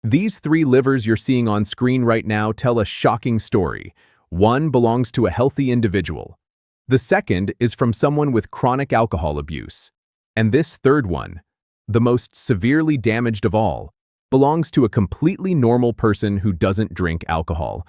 These three livers you're seeing on screen right now tell a shocking story. One belongs to a healthy individual. The second is from someone with chronic alcohol abuse. And this third one, the most severely damaged of all, belongs to a completely normal person who doesn't drink alcohol.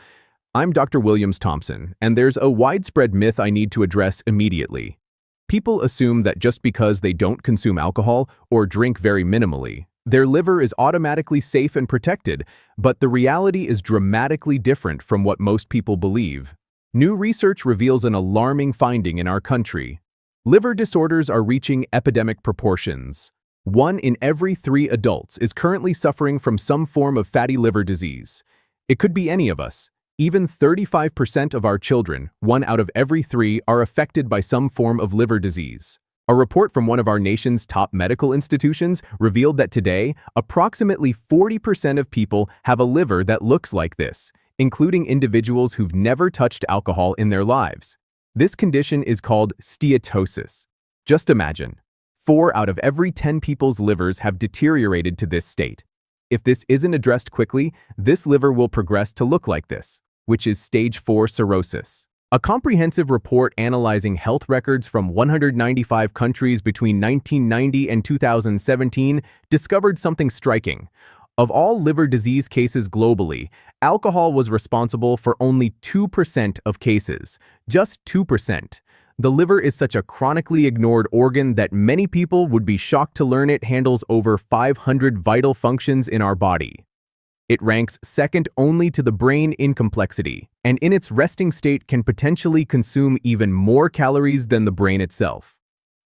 I'm Dr. Thompson, and there's a widespread myth I need to address immediately. People assume that just because they don't consume alcohol or drink very minimally, their liver is automatically safe and protected, but the reality is dramatically different from what most people believe. New research reveals an alarming finding in our country. Liver disorders are reaching epidemic proportions. 1 in every 3 adults is currently suffering from some form of fatty liver disease. It could be any of us. Even 35% of our children, 1 out of every 3, are affected by some form of liver disease. A report from one of our nation's top medical institutions revealed that today, approximately 40% of people have a liver that looks like this, including individuals who've never touched alcohol in their lives. This condition is called steatosis. Just imagine, 4 out of every 10 people's livers have deteriorated to this state. If this isn't addressed quickly, this liver will progress to look like this, which is stage 4 cirrhosis. A comprehensive report analyzing health records from 195 countries between 1990 and 2017 discovered something striking. Of all liver disease cases globally, alcohol was responsible for only 2% of cases. Just 2%. The liver is such a chronically ignored organ that many people would be shocked to learn it handles over 500 vital functions in our body. It ranks second only to the brain in complexity, and in its resting state can potentially consume even more calories than the brain itself.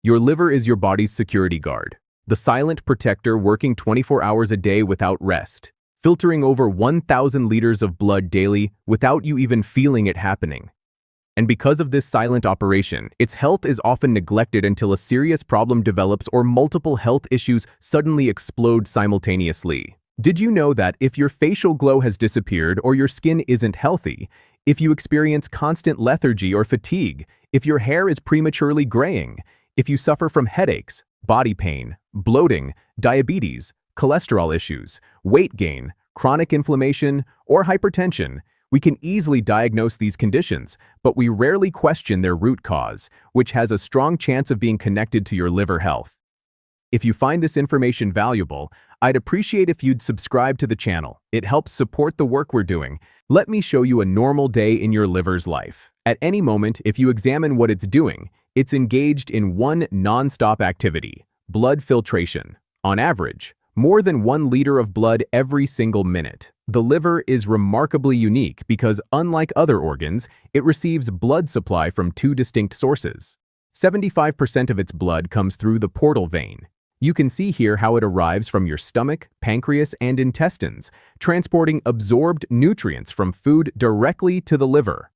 Your liver is your body's security guard, the silent protector working 24 hours a day without rest, filtering over 1,000 liters of blood daily without you even feeling it happening. And because of this silent operation, its health is often neglected until a serious problem develops or multiple health issues suddenly explode simultaneously. Did you know that if your facial glow has disappeared or your skin isn't healthy, if you experience constant lethargy or fatigue, if your hair is prematurely graying, if you suffer from headaches, body pain, bloating, diabetes, cholesterol issues, weight gain, chronic inflammation, or hypertension, we can easily diagnose these conditions, but we rarely question their root cause, which has a strong chance of being connected to your liver health. If you find this information valuable, I'd appreciate if you'd subscribe to the channel. It helps support the work we're doing. Let me show you a normal day in your liver's life. At any moment, if you examine what it's doing, it's engaged in one non-stop activity: blood filtration. On average, more than 1 liter of blood every single minute. The liver is remarkably unique because, unlike other organs, it receives blood supply from 2 distinct sources. 75% of its blood comes through the portal vein. You can see here how it arrives from your stomach, pancreas, and intestines, transporting absorbed nutrients from food directly to the liver.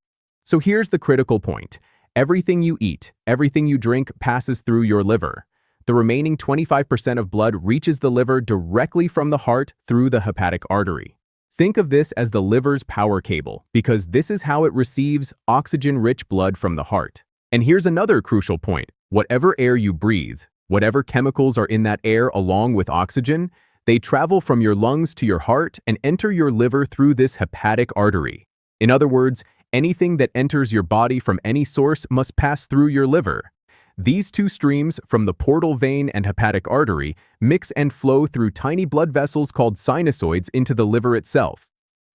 So here's the critical point. Everything you eat, everything you drink passes through your liver. The remaining 25% of blood reaches the liver directly from the heart through the hepatic artery. Think of this as the liver's power cable, because this is how it receives oxygen-rich blood from the heart. And here's another crucial point. Whatever air you breathe, whatever chemicals are in that air along with oxygen, they travel from your lungs to your heart and enter your liver through this hepatic artery. In other words, anything that enters your body from any source must pass through your liver. These 2 streams, from the portal vein and hepatic artery, mix and flow through tiny blood vessels called sinusoids into the liver itself.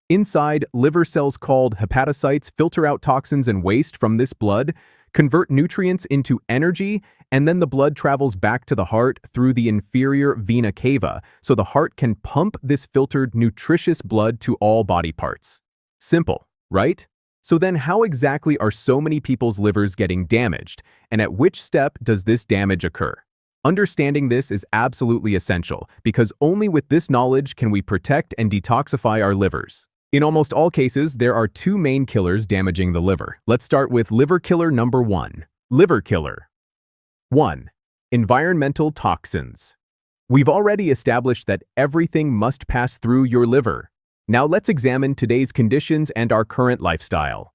Inside, liver cells called hepatocytes filter out toxins and waste from this blood, convert nutrients into energy, and then the blood travels back to the heart through the inferior vena cava, so the heart can pump this filtered, nutritious blood to all body parts. Simple, right? So then how exactly are so many people's livers getting damaged, and at which step does this damage occur? Understanding this is absolutely essential, because only with this knowledge can we protect and detoxify our livers. In almost all cases, there are 2 main killers damaging the liver. Let's start with liver killer number 1. Liver killer. 1. Environmental toxins. We've already established that everything must pass through your liver. Now let's examine today's conditions and our current lifestyle.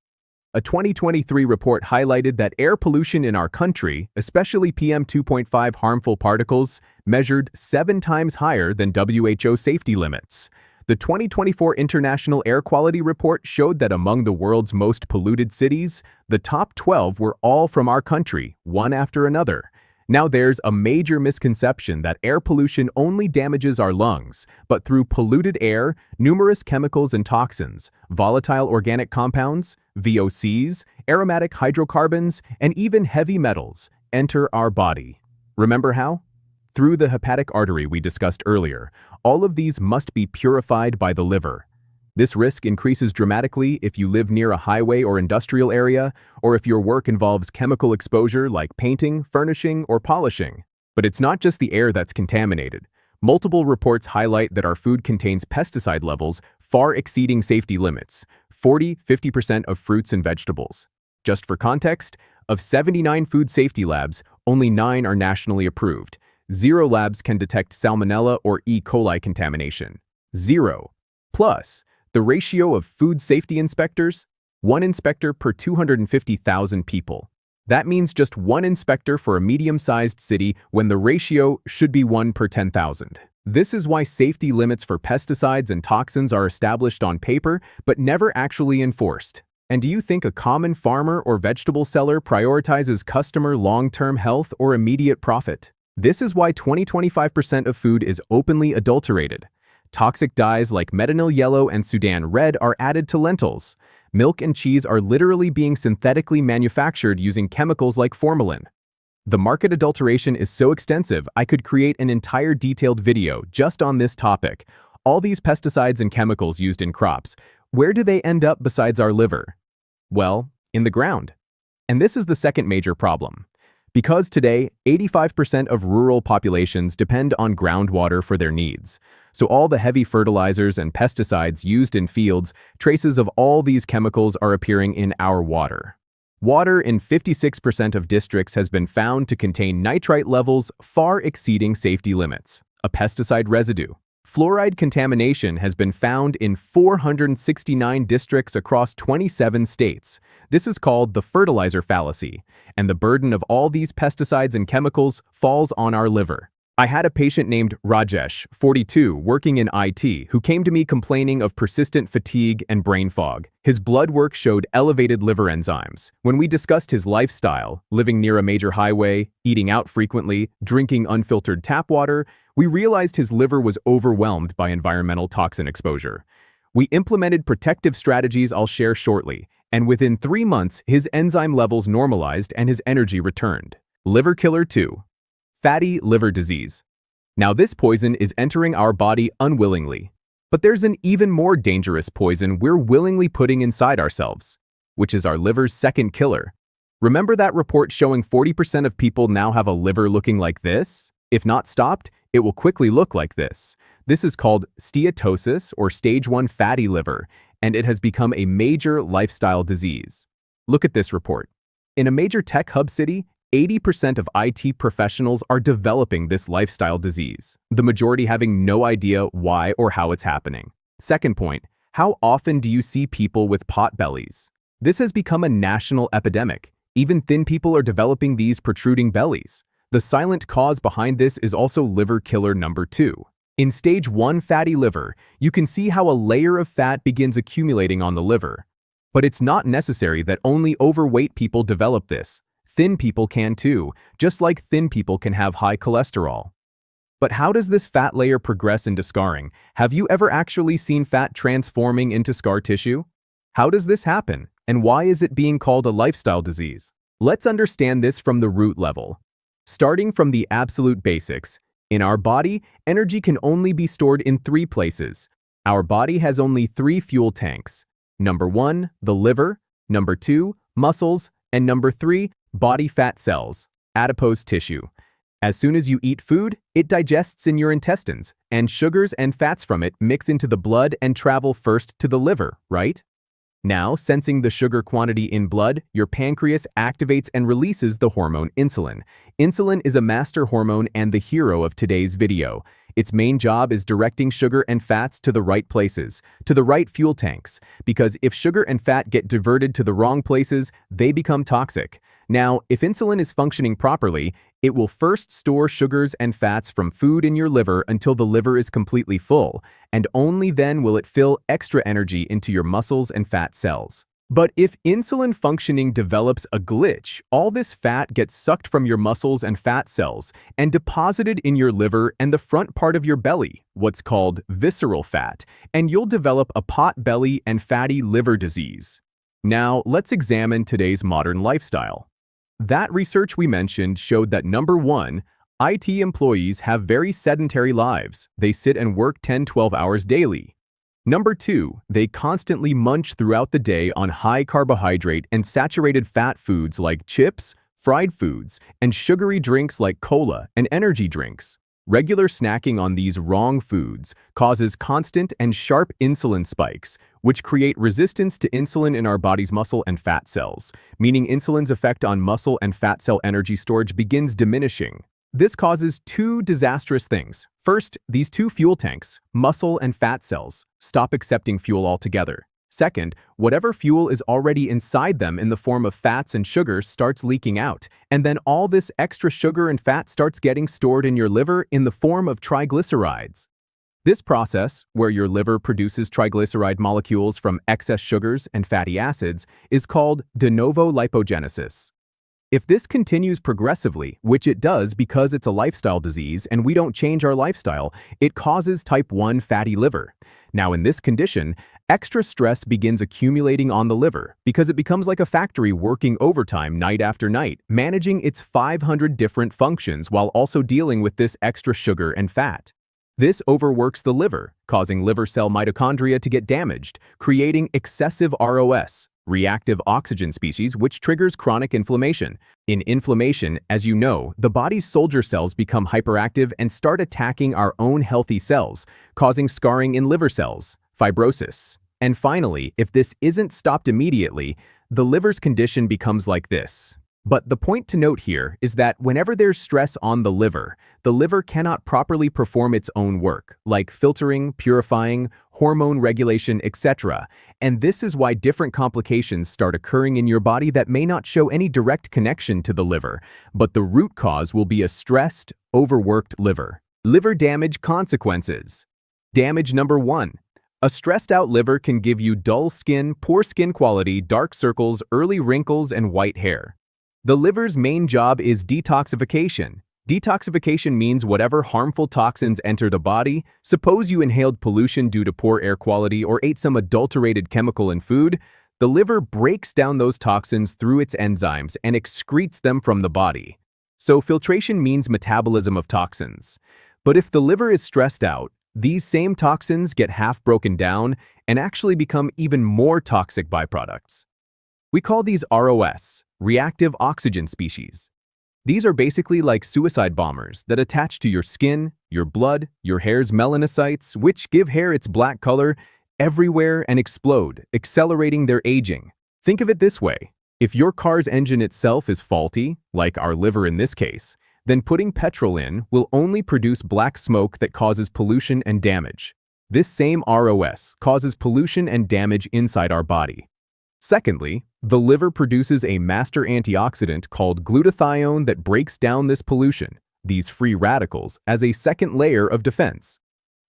A 2023 report highlighted that air pollution in our country, especially PM 2.5 harmful particles, measured 7 times higher than WHO safety limits. The 2024 International Air Quality Report showed that among the world's most polluted cities, the top 12 were all from our country, one after another. Now there's a major misconception that air pollution only damages our lungs, but through polluted air, numerous chemicals and toxins, volatile organic compounds, VOCs, aromatic hydrocarbons, and even heavy metals enter our body. Remember how? Through the hepatic artery we discussed earlier. All of these must be purified by the liver. This risk increases dramatically if you live near a highway or industrial area, or if your work involves chemical exposure like painting, furnishing, or polishing. But it's not just the air that's contaminated. Multiple reports highlight that our food contains pesticide levels far exceeding safety limits, 40–50% of fruits and vegetables. Just for context, of 79 food safety labs, only 9 are nationally approved. 0 labs can detect salmonella or E. coli contamination. 0. Plus, the ratio of food safety inspectors, 1 inspector per 250,000 people. That means just 1 inspector for a medium-sized city when the ratio should be 1 per 10,000. This is why safety limits for pesticides and toxins are established on paper but never actually enforced. And do you think a common farmer or vegetable seller prioritizes customer long-term health or immediate profit? This is why 20–25% of food is openly adulterated. Toxic dyes like methanol yellow and Sudan red are added to lentils. Milk and cheese are literally being synthetically manufactured using chemicals like formalin. The market adulteration is so extensive, I could create an entire detailed video just on this topic. All these pesticides and chemicals used in crops, where do they end up besides our liver? Well, in the ground. And this is the second major problem. Because today, 85% of rural populations depend on groundwater for their needs. So all the heavy fertilizers and pesticides used in fields, traces of all these chemicals are appearing in our water. Water in 56% of districts has been found to contain nitrite levels far exceeding safety limits, a pesticide residue. Fluoride contamination has been found in 469 districts across 27 states. This is called the fertilizer fallacy, and the burden of all these pesticides and chemicals falls on our liver. I had a patient named Rajesh, 42, working in IT, who came to me complaining of persistent fatigue and brain fog. His blood work showed elevated liver enzymes. When we discussed his lifestyle, living near a major highway, eating out frequently, drinking unfiltered tap water, we realized his liver was overwhelmed by environmental toxin exposure. We implemented protective strategies I'll share shortly, and within 3 months, his enzyme levels normalized and his energy returned. Liver killer 2. Fatty liver disease. Now this poison is entering our body unwillingly. But there's an even more dangerous poison we're willingly putting inside ourselves, which is our liver's second killer. Remember that report showing 40% of people now have a liver looking like this? If not stopped, it will quickly look like this. This is called steatosis or stage 1 fatty liver, and it has become a major lifestyle disease. Look at this report. In a major tech hub city, 80% of IT professionals are developing this lifestyle disease, the majority having no idea why or how it's happening. Second point, how often do you see people with pot bellies? This has become a national epidemic. Even thin people are developing these protruding bellies. The silent cause behind this is also liver killer number 2. In stage 1 fatty liver, you can see how a layer of fat begins accumulating on the liver. But it's not necessary that only overweight people develop this. Thin people can too, just like thin people can have high cholesterol. But how does this fat layer progress into scarring? Have you ever actually seen fat transforming into scar tissue? How does this happen, and why is it being called a lifestyle disease? Let's understand this from the root level. Starting from the absolute basics, in our body, energy can only be stored in 3 places. Our body has only 3 fuel tanks. Number 1, the liver. Number 2, muscles. And number 3, body fat cells, adipose tissue. As soon as you eat food, it digests in your intestines, and sugars and fats from it mix into the blood and travel first to the liver, right? Now, sensing the sugar quantity in blood, your pancreas activates and releases the hormone insulin. Insulin is a master hormone and the hero of today's video. Its main job is directing sugar and fats to the right places, to the right fuel tanks, because if sugar and fat get diverted to the wrong places, they become toxic. Now, if insulin is functioning properly, It will first store sugars and fats from food in your liver until the liver is completely full, and only then will it fill extra energy into your muscles and fat cells. But if insulin functioning develops a glitch, all this fat gets sucked from your muscles and fat cells and deposited in your liver and the front part of your belly, what's called visceral fat, and you'll develop a pot belly and fatty liver disease. Now, let's examine today's modern lifestyle. That research we mentioned showed that number 1, IT employees have very sedentary lives. They sit and work 10-12 hours daily. Number 2, they constantly munch throughout the day on high carbohydrate and saturated fat foods like chips, fried foods, and sugary drinks like cola and energy drinks. Regular snacking on these wrong foods causes constant and sharp insulin spikes, which create resistance to insulin in our body's muscle and fat cells, meaning insulin's effect on muscle and fat cell energy storage begins diminishing. This causes 2 disastrous things. First, these 2 fuel tanks, muscle and fat cells, stop accepting fuel altogether. Second, whatever fuel is already inside them in the form of fats and sugars starts leaking out, and then all this extra sugar and fat starts getting stored in your liver in the form of triglycerides. This process, where your liver produces triglyceride molecules from excess sugars and fatty acids, is called de novo lipogenesis. If this continues progressively, which it does because it's a lifestyle disease and we don't change our lifestyle, it causes type 1 fatty liver. Now, in this condition, extra stress begins accumulating on the liver because it becomes like a factory working overtime night after night, managing its 500 different functions while also dealing with this extra sugar and fat. This overworks the liver, causing liver cell mitochondria to get damaged, creating excessive ROS, reactive oxygen species, which triggers chronic inflammation. In inflammation, as you know, the body's soldier cells become hyperactive and start attacking our own healthy cells, causing scarring in liver cells, fibrosis. And finally, if this isn't stopped immediately, the liver's condition becomes like this. But the point to note here is that whenever there's stress on the liver cannot properly perform its own work, like filtering, purifying, hormone regulation, etc. And this is why different complications start occurring in your body that may not show any direct connection to the liver, but the root cause will be a stressed, overworked liver. Liver damage consequences. Damage number 1. A stressed out liver can give you dull skin, poor skin quality, dark circles, early wrinkles, and white hair. The liver's main job is detoxification. Detoxification means whatever harmful toxins enter the body. Suppose you inhaled pollution due to poor air quality or ate some adulterated chemical in food. The liver breaks down those toxins through its enzymes and excretes them from the body. So filtration means metabolism of toxins. But if the liver is stressed out, these same toxins get half broken down and actually become even more toxic byproducts. We call these ROS, reactive oxygen species. These are basically like suicide bombers that attach to your skin, your blood, your hair's melanocytes, which give hair its black color, everywhere and explode, accelerating their aging. Think of it this way. If your car's engine itself is faulty, like our liver in this case, then putting petrol in will only produce black smoke that causes pollution and damage. This same ROS causes pollution and damage inside our body. Secondly, the liver produces a master antioxidant called glutathione that breaks down this pollution, these free radicals, as a second layer of defense.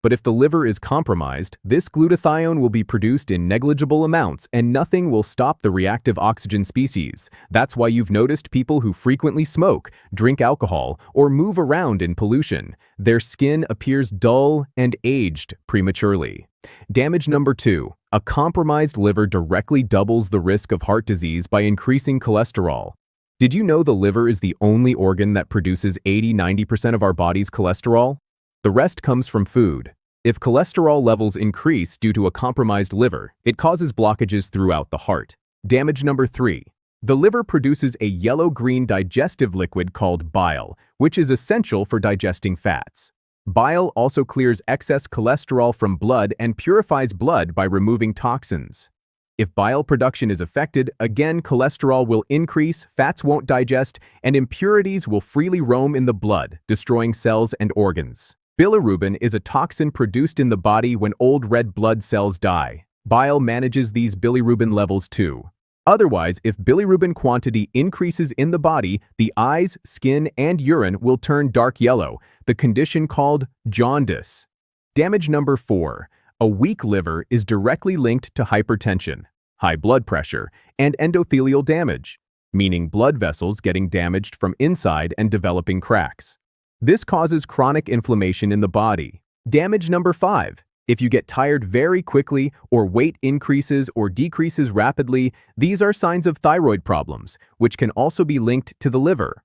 But if the liver is compromised, this glutathione will be produced in negligible amounts and nothing will stop the reactive oxygen species. That's why you've noticed people who frequently smoke, drink alcohol, or move around in pollution. Their skin appears dull and aged prematurely. Damage number 2. A compromised liver directly doubles the risk of heart disease by increasing cholesterol. Did you know the liver is the only organ that produces 80–90% of our body's cholesterol? The rest comes from food. If cholesterol levels increase due to a compromised liver, it causes blockages throughout the heart. Damage number 3. The liver produces a yellow-green digestive liquid called bile, which is essential for digesting fats. Bile also clears excess cholesterol from blood and purifies blood by removing toxins. If bile production is affected, again cholesterol will increase, fats won't digest, and impurities will freely roam in the blood, destroying cells and organs. Bilirubin is a toxin produced in the body when old red blood cells die. Bile manages these bilirubin levels too. Otherwise, if bilirubin quantity increases in the body, the eyes, skin, and urine will turn dark yellow, the condition called jaundice. Damage number 4. A weak liver is directly linked to hypertension, high blood pressure, and endothelial damage, meaning blood vessels getting damaged from inside and developing cracks. This causes chronic inflammation in the body. Damage number 5. If you get tired very quickly or weight increases or decreases rapidly, these are signs of thyroid problems, which can also be linked to the liver.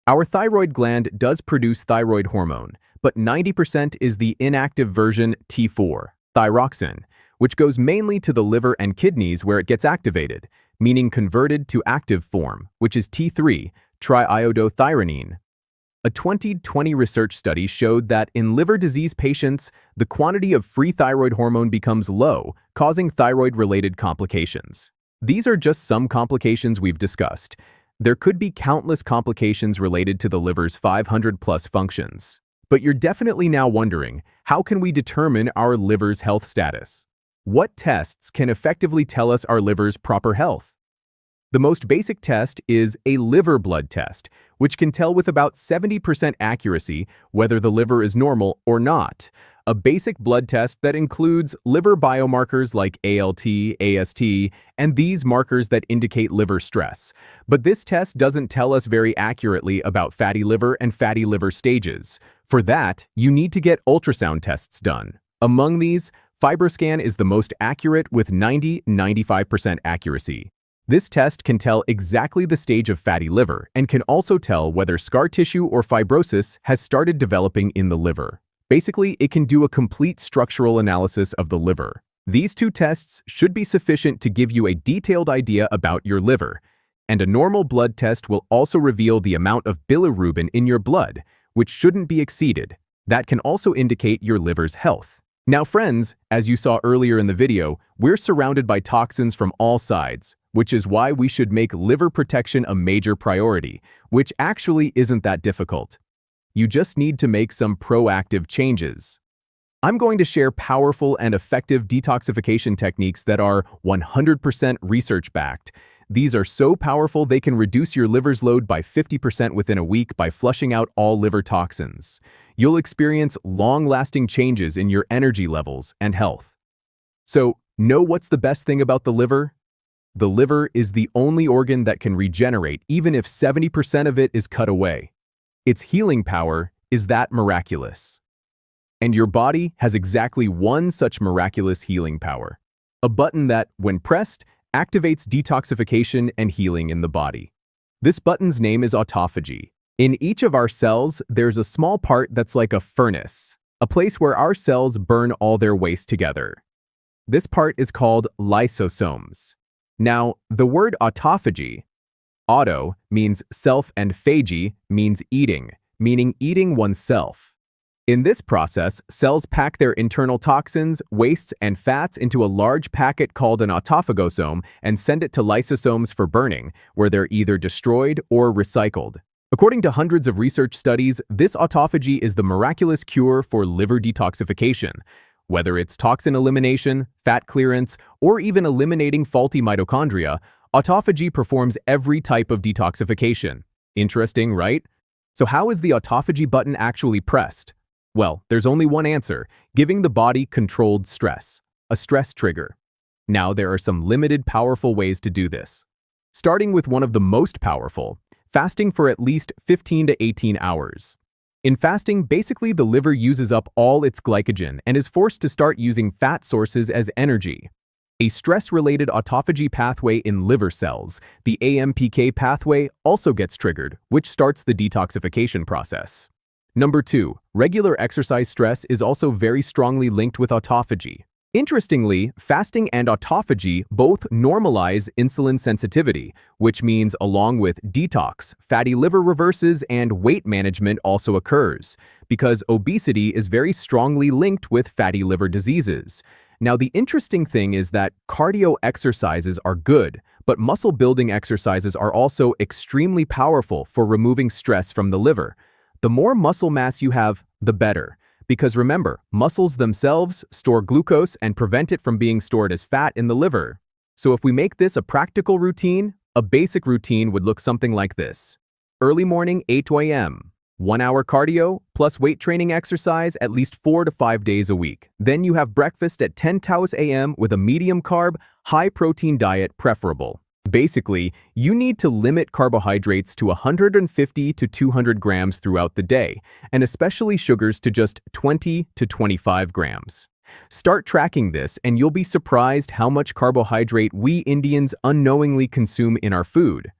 Our thyroid gland does produce thyroid hormone, but 90% is the inactive version T4, thyroxine, which goes mainly to the liver and kidneys where it gets activated, meaning converted to active form, which is T3, triiodothyronine. A 2020 research study showed that in liver disease patients, the quantity of free thyroid hormone becomes low, causing thyroid-related complications. These are just some complications we've discussed. There could be countless complications related to the liver's 500+ functions. But you're definitely now wondering, how can we determine our liver's health status? What tests can effectively tell us our liver's proper health? The most basic test is a liver blood test, which can tell with about 70% accuracy whether the liver is normal or not. A basic blood test that includes liver biomarkers like ALT, AST, and these markers that indicate liver stress. But this test doesn't tell us very accurately about fatty liver and fatty liver stages. For that, you need to get ultrasound tests done. Among these, FibroScan is the most accurate with 90–95% accuracy. This test can tell exactly the stage of fatty liver and can also tell whether scar tissue or fibrosis has started developing in the liver. Basically, it can do a complete structural analysis of the liver. These two tests should be sufficient to give you a detailed idea about your liver, and a normal blood test will also reveal the amount of bilirubin in your blood, which shouldn't be exceeded. That can also indicate your liver's health. Now friends, as you saw earlier in the video, we're surrounded by toxins from all sides, which is why we should make liver protection a major priority, which actually isn't that difficult. You just need to make some proactive changes. I'm going to share powerful and effective detoxification techniques that are 100% research-backed. These are so powerful they can reduce your liver's load by 50% within a week by flushing out all liver toxins. You'll experience long-lasting changes in your energy levels and health. So, know what's the best thing about the liver? The liver is the only organ that can regenerate even if 70% of it is cut away. Its healing power is that miraculous. And your body has exactly one such miraculous healing power. A button that, when pressed, activates detoxification and healing in the body. This button's name is autophagy. In each of our cells, there's a small part that's like a furnace, a place where our cells burn all their waste together. This part is called lysosomes. Now, the word autophagy, auto means self and phagy means eating, meaning eating oneself. In this process, cells pack their internal toxins, wastes, and fats into a large packet called an autophagosome and send it to lysosomes for burning, where they're either destroyed or recycled. According to hundreds of research studies, this autophagy is the miraculous cure for liver detoxification. Whether it's toxin elimination, fat clearance, or even eliminating faulty mitochondria, autophagy performs every type of detoxification. Interesting, right? So how is the autophagy button actually pressed? Well, there's only one answer: giving the body controlled stress, a stress trigger. Now, there are some limited powerful ways to do this. Starting with one of the most powerful, fasting for at least 15 to 18 hours. In fasting, basically the liver uses up all its glycogen and is forced to start using fat sources as energy. A stress-related autophagy pathway in liver cells, the AMPK pathway, also gets triggered, which starts the detoxification process. Number 2, regular exercise stress is also very strongly linked with autophagy. Interestingly, fasting and autophagy both normalize insulin sensitivity, which means along with detox, fatty liver reverses and weight management also occurs, because obesity is very strongly linked with fatty liver diseases. Now, the interesting thing is that cardio exercises are good, but muscle-building exercises are also extremely powerful for removing stress from the liver. The more muscle mass you have, the better. Because remember, muscles themselves store glucose and prevent it from being stored as fat in the liver. So if we make this a practical routine, a basic routine would look something like this. Early morning, 8 a.m. 1 hour cardio plus weight training exercise at least 4 to 5 days a week. Then you have breakfast at 10 a.m. with a medium carb, high protein diet preferable. Basically, you need to limit carbohydrates to 150 to 200 grams throughout the day, and especially sugars to just 20 to 25 grams. Start tracking this and you'll be surprised how much carbohydrate we Indians unknowingly consume in our food.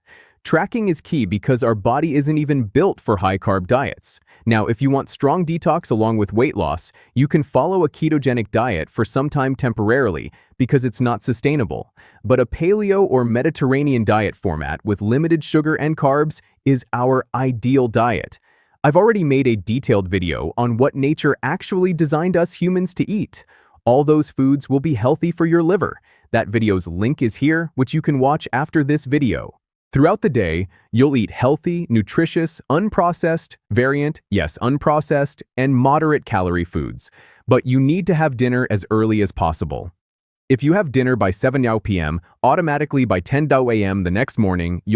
Tracking is key because our body isn't even built for high-carb diets. Now, if you want strong detox along with weight loss, you can follow a ketogenic diet for some time temporarily because it's not sustainable. But a paleo or Mediterranean diet format with limited sugar and carbs is our ideal diet. I've already made a detailed video on what nature actually designed us humans to eat. All those foods will be healthy for your liver. That video's link is here, which you can watch after this video. Throughout the day, you'll eat healthy, nutritious, unprocessed, unprocessed, and moderate calorie foods. But you need to have dinner as early as possible. If you have dinner by 7 p.m., automatically by 10 a.m. the next morning, you'll